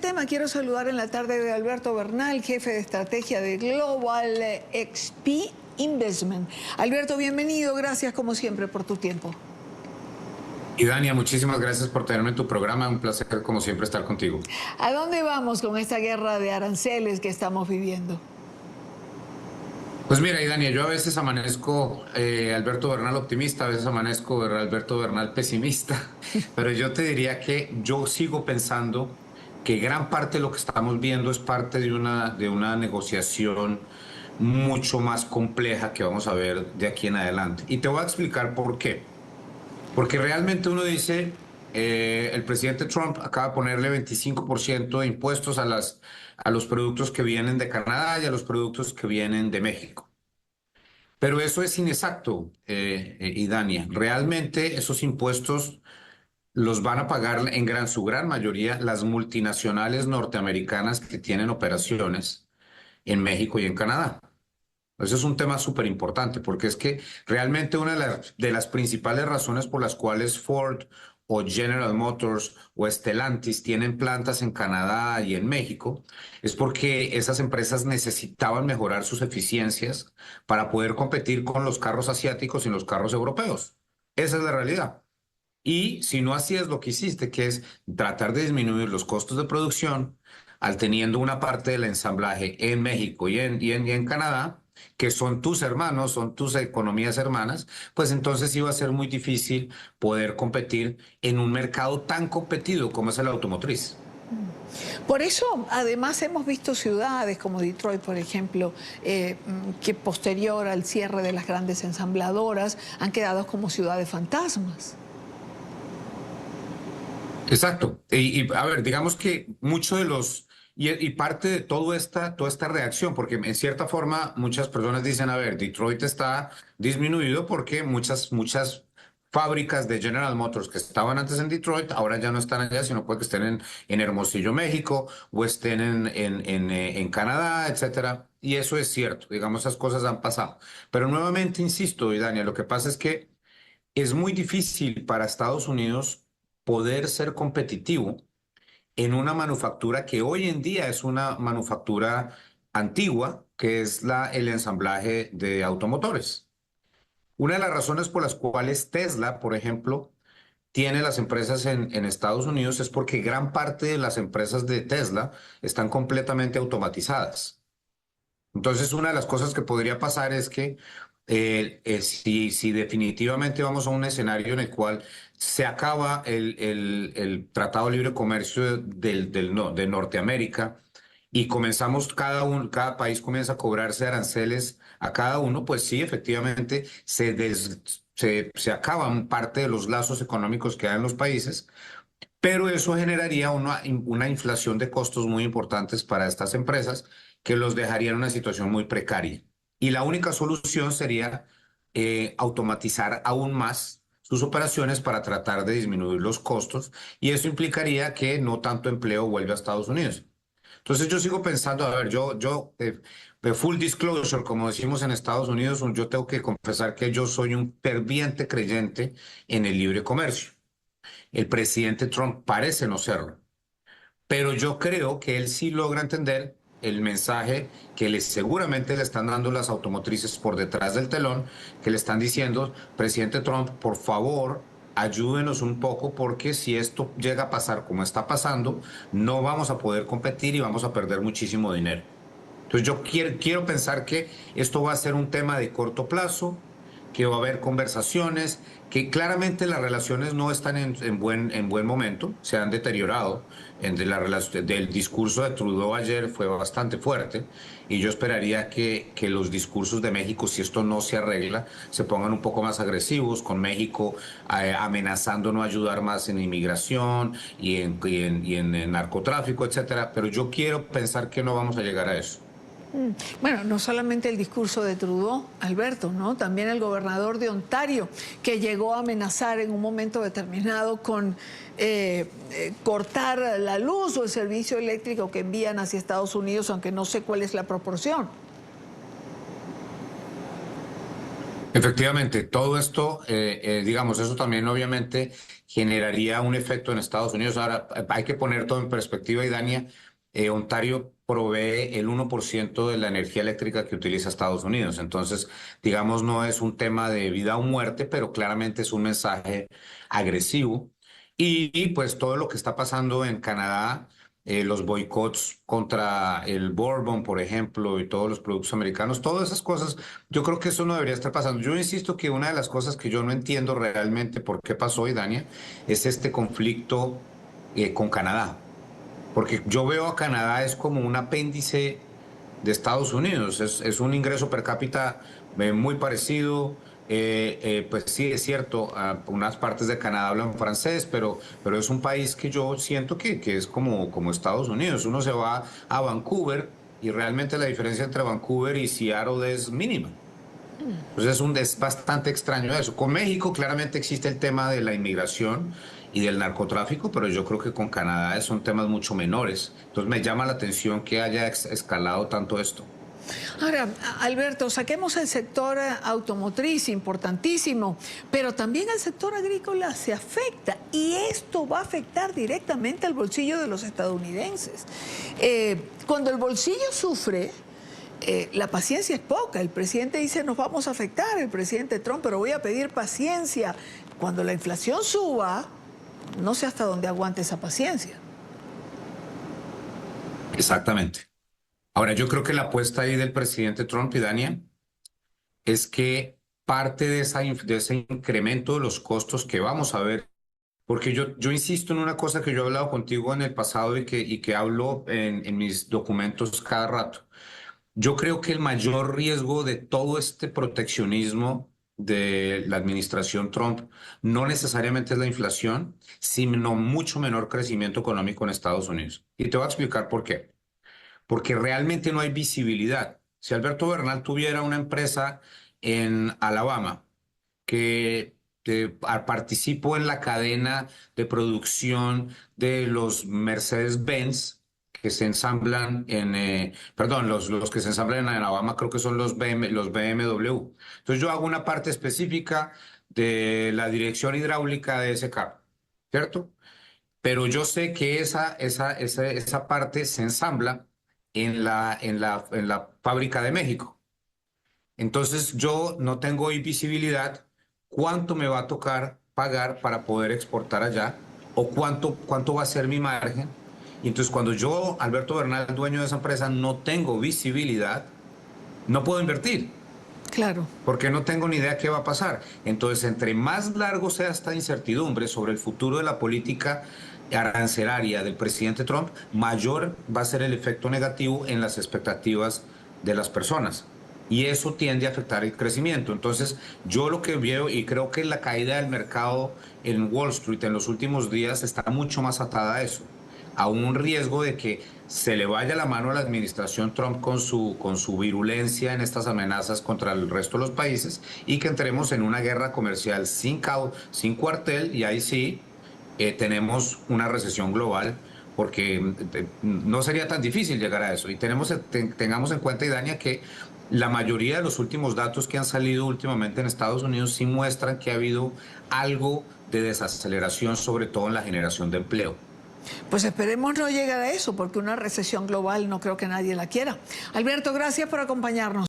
tema, quiero saludar en la tarde de Alberto Bernal, jefe de estrategia de Global XP Investment. Alberto, bienvenido, gracias como siempre por tu tiempo. Y Dania, muchísimas gracias por tenerme en tu programa, un placer como siempre estar contigo. ¿A dónde vamos con esta guerra de aranceles que estamos viviendo? Pues mira, Dania, yo a veces amanezco Alberto Bernal optimista, a veces amanezco Alberto Bernal pesimista, pero yo te diría que yo sigo pensando que gran parte de lo que estamos viendo es parte de una negociación mucho más compleja que vamos a ver de aquí en adelante. Y te voy a explicar por qué. Porque realmente uno dice, el presidente Trump acaba de ponerle 25% de impuestos a los productos que vienen de Canadá y a los productos que vienen de México. Pero eso es inexacto, Idania. Realmente esos impuestos los van a pagar su gran mayoría las multinacionales norteamericanas que tienen operaciones en México y en Canadá. Eso es un tema súper importante porque es que realmente una de las principales razones por las cuales Ford o General Motors o Stellantis tienen plantas en Canadá y en México es porque esas empresas necesitaban mejorar sus eficiencias para poder competir con los carros asiáticos y los carros europeos. Esa es la realidad. Y si no hacías lo que hiciste, que es tratar de disminuir los costos de producción, al teniendo una parte del ensamblaje en México y en Canadá, que son tus hermanos, son tus economías hermanas, pues entonces iba a ser muy difícil poder competir en un mercado tan competido como es el automotriz. Por eso, además, hemos visto ciudades como Detroit, por ejemplo, que posterior al cierre de las grandes ensambladoras han quedado como ciudades fantasmas. Exacto. A ver, digamos que mucho de y parte de toda esta reacción, porque en cierta forma muchas personas dicen, a ver, Detroit está disminuido porque muchas fábricas de General Motors que estaban antes en Detroit, ahora ya no están allá, sino puede que estén en Hermosillo, México, o estén en Canadá, etcétera. Y eso es cierto, digamos, esas cosas han pasado. Pero nuevamente, insisto, y Daniel, lo que pasa es que es muy difícil para Estados Unidos poder ser competitivo en una manufactura que hoy en día es una manufactura antigua, que es el ensamblaje de automotores. Una de las razones por las cuales Tesla, por ejemplo, tiene las empresas en Estados Unidos es porque gran parte de las empresas de Tesla están completamente automatizadas. Entonces, una de las cosas que podría pasar es que si definitivamente vamos a un escenario en el cual se acaba el Tratado de Libre Comercio de Norteamérica y comenzamos cada país comienza a cobrarse aranceles a cada uno, pues sí, efectivamente se acaban parte de los lazos económicos que hay en los países, pero eso generaría una inflación de costos muy importantes para estas empresas que los dejaría en una situación muy precaria. Y la única solución sería automatizar aún más sus operaciones para tratar de disminuir los costos y eso implicaría que no tanto empleo vuelva a Estados Unidos. Entonces yo sigo pensando, a ver, de full disclosure, como decimos en Estados Unidos, yo tengo que confesar que yo soy un ferviente creyente en el libre comercio. El presidente Trump parece no serlo, pero yo creo que él sí logra entender el mensaje que seguramente le están dando las automotrices por detrás del telón, que le están diciendo, presidente Trump, por favor, ayúdenos un poco porque si esto llega a pasar como está pasando, no vamos a poder competir y vamos a perder muchísimo dinero. Entonces yo quiero pensar que esto va a ser un tema de corto plazo, que va a haber conversaciones, que claramente las relaciones no están en buen momento, se han deteriorado. Del discurso de Trudeau ayer fue bastante fuerte y yo esperaría que los discursos de México, si esto no se arregla, se pongan un poco más agresivos, con México amenazando no ayudar más en inmigración y en narcotráfico, etcétera. Pero yo quiero pensar que no vamos a llegar a eso. Bueno, no solamente el discurso de Trudeau, Alberto, ¿no? También el gobernador de Ontario, que llegó a amenazar en un momento determinado con cortar la luz o el servicio eléctrico que envían hacia Estados Unidos, aunque no sé cuál es la proporción. Efectivamente, todo esto, digamos, eso también obviamente generaría un efecto en Estados Unidos. Ahora, hay que poner todo en perspectiva, y Dania, Ontario provee el 1% de la energía eléctrica que utiliza Estados Unidos. Entonces, digamos, no es un tema de vida o muerte, pero claramente es un mensaje agresivo. Y pues todo lo que está pasando en Canadá, los boicots contra el Bourbon, por ejemplo, y todos los productos americanos, todas esas cosas. Yo creo que eso no debería estar pasando. Yo insisto que una de las cosas que yo no entiendo realmente por qué pasó, y Dania, es este conflicto con Canadá. Porque yo veo a Canadá es como un apéndice de Estados Unidos. Es un ingreso per cápita muy parecido. Pues sí, es cierto, unas partes de Canadá hablan francés, pero es un país que yo siento que es como Estados Unidos. Uno se va a Vancouver y realmente la diferencia entre Vancouver y Seattle es mínima. Entonces es bastante extraño eso. Con México claramente existe el tema de la inmigración y del narcotráfico, pero yo creo que con Canadá son temas mucho menores. Entonces me llama la atención que haya escalado tanto esto. Ahora, Alberto, saquemos el sector automotriz, importantísimo, pero también el sector agrícola se afecta y esto va a afectar directamente al bolsillo de los estadounidenses. Cuando el bolsillo sufre, la paciencia es poca. El presidente dice, nos vamos a afectar, el presidente Trump, pero voy a pedir paciencia. Cuando la inflación suba, no sé hasta dónde aguante esa paciencia. Exactamente. Ahora, yo creo que la apuesta ahí del presidente Trump y Dania es que parte de ese incremento de los costos que vamos a ver, porque yo insisto en una cosa que yo he hablado contigo en el pasado y que hablo en mis documentos cada rato. Yo creo que el mayor riesgo de todo este proteccionismo de la administración Trump no necesariamente es la inflación, sino mucho menor crecimiento económico en Estados Unidos. Y te voy a explicar por qué. Porque realmente no hay visibilidad. Si Alberto Bernal tuviera una empresa en Alabama que participó en la cadena de producción de los Mercedes-Benz que se ensamblan perdón, los que se ensamblan en Alabama creo que son los BMW. Entonces yo hago una parte específica de la dirección hidráulica de ese carro, ¿cierto? Pero yo sé que esa parte se ensambla en la fábrica de México. Entonces yo no tengo hoy visibilidad cuánto me va a tocar pagar para poder exportar allá o cuánto va a ser mi margen. Y entonces cuando yo, Alberto Bernal, dueño de esa empresa, no tengo visibilidad, no puedo invertir Claro. porque no tengo ni idea qué va a pasar. Entonces, entre más largo sea esta incertidumbre sobre el futuro de la política arancelaria del presidente Trump, mayor va a ser el efecto negativo en las expectativas de las personas. Y eso tiende a afectar el crecimiento. Entonces, yo lo que veo y creo que la caída del mercado en Wall Street en los últimos días está mucho más atada a eso, a un riesgo de que se le vaya la mano a la administración Trump con su virulencia en estas amenazas contra el resto de los países y que entremos en una guerra comercial sin cuartel y ahí sí tenemos una recesión global porque no sería tan difícil llegar a eso. Y tengamos en cuenta, Idania, que la mayoría de los últimos datos que han salido últimamente en Estados Unidos sí muestran que ha habido algo de desaceleración, sobre todo en la generación de empleo. Pues esperemos no llegar a eso, porque una recesión global no creo que nadie la quiera. Alberto, gracias por acompañarnos.